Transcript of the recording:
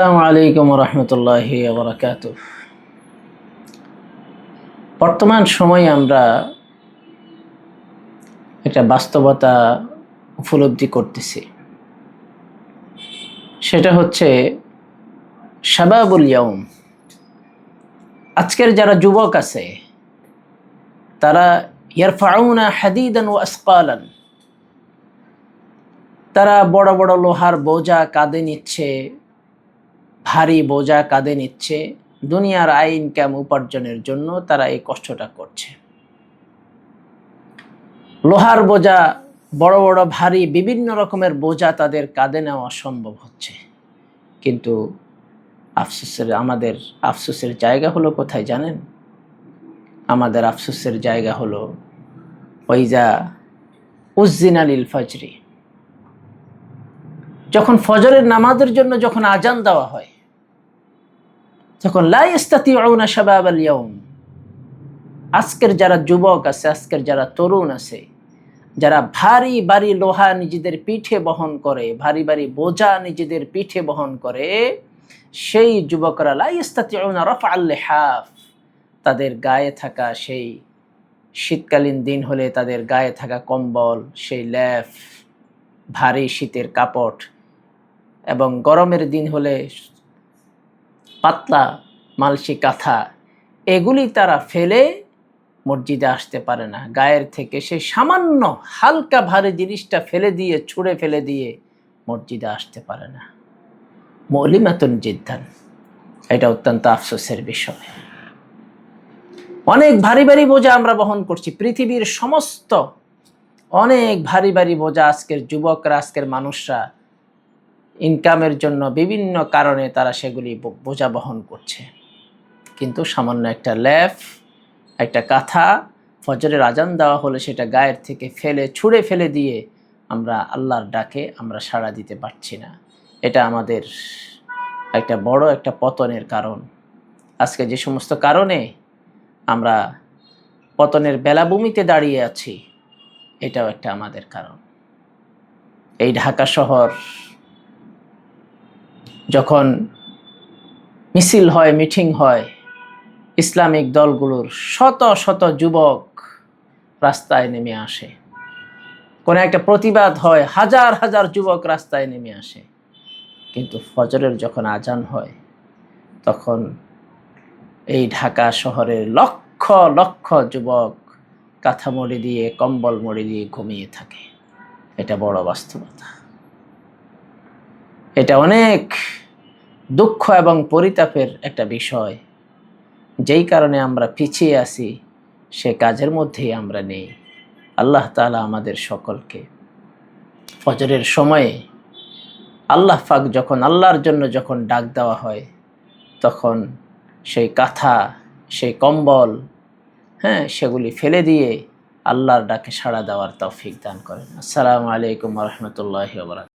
আসসালামু আলাইকুম রহমতুল্লাহি ওয়া বারাকাতুহু। বর্তমান সময়ে আমরা একটা বাস্তবতা উপলব্ধি করতেছি, সেটা হচ্ছে শাবাবুল ইয়াউম। আজকের যারা যুবক আছে তারা ইয়ারফাউনা হাদিদান ওয়া আসকালান, তারা বড় বড় লোহার বোঝা কাঁধে নিচ্ছে, ভারী বোঝা কাঁধে নিচ্ছে। দুনিয়ার আয় ইনকাম উপার্জনের জন্য তারা এই কষ্টটা করছে। লোহার বোঝা, বড় বড় ভারী বিভিন্ন রকমের বোঝা তাদের কাঁধে নেওয়া সম্ভব হচ্ছে, কিন্তু আমাদের আফসোসের জায়গা হলো কোথায় জানেন? আমাদের আফসোসের জায়গা হলো ওয়াইজা উজ্জিনা লিল ফজরি, যখন ফজরের নামাজের জন্য যখন আজান দেওয়া হয়, তখন লা ইস্তাতিউনা শাবাবাল ইয়াউম। আজকের যারা যুবক আছে, আজকের যারা তরুণ আছে, যারা ভারী ভারী লোহা নিজেদের পিঠে বহন করে, ভারী ভারী বোঝা নিজেদের পিঠে বহন করে, সেই যুবকরা লা ইস্তাতিউনা রাফআল লিহাফ, তাদের গায়ে থাকা সেই শীতকালীন দিন হলে তাদের গায়ে থাকা কম্বল, সেই লেফ, ভারী শীতের কাপড়, এবং গরমের দিন হলে পাতলা মালসি কাঁথা, এগুলি তারা ফেলে মসজিদে আসতে পারে না। গায়ের থেকে সেই সামান্য হালকা ভারী জিনিসটা ফেলে দিয়ে, ছুঁড়ে ফেলে দিয়ে মসজিদে আসতে পারে না। মুলিমাতুন জিদ্দান, এটা অত্যন্ত আফসোসের বিষয়। অনেক ভারী ভারী বোঝা আমরা বহন করছি, পৃথিবীর সমস্ত অনেক ভারী ভারী বোঝা আজকের যুবকরা, আজকের মানুষরা ইনকামের জন্য বিভিন্ন কারণে তারা সেগুলি বোঝা বহন করছে, কিন্তু সামান্য একটা লেফ, একটা কাঁথা, ফজরের আজান দেওয়া হলে সেটা গায়ের থেকে ফেলে, ছুঁড়ে ফেলে দিয়ে আমরা আল্লাহর ডাকে আমরা সাড়া দিতে পারছি না। এটা আমাদের একটা বড় একটা পতনের কারণ। আজকে যে সমস্ত কারণে আমরা পতনের বেলাভূমিতে দাঁড়িয়ে আছি, এটাও একটা আমাদের কারণ। এই ঢাকা শহর যখন মিছিল হয়, মিটিং হয়, ইসলামিক দলগুলোর শত শত যুবক রাস্তায় নেমে আসে। কোনো একটা প্রতিবাদ হয়, হাজার হাজার যুবক রাস্তায় নেমে আসে, কিন্তু ফজরের যখন আজান হয়, তখন এই ঢাকা শহরের লক্ষ লক্ষ যুবক কাঁথা মুড়ি দিয়ে, কম্বল মুড়ি দিয়ে ঘুমিয়ে থাকে। এটা বড় বাস্তবতা। এটা অনেক দুঃখ এবং পরিতাপের একটা বিষয়। যেই কারণে আমরা পিছিয়ে আছি, সে কাজের মধ্যেই আমরা নেই। আল্লাহ তাআলা আমাদের সকলকে ফজরের সময়ে আল্লাহ পাক যখন আল্লাহর জন্য যখন ডাক দেওয়া হয়, তখন সেই কাঁথা, সেই কম্বল, সেগুলি ফেলে দিয়ে আল্লাহর ডাকে সাড়া দেওয়ার তৌফিক দান করেন। আসসালামু আলাইকুম ওয়া রাহমাতুল্লাহি ওয়া বারাকাতুহু।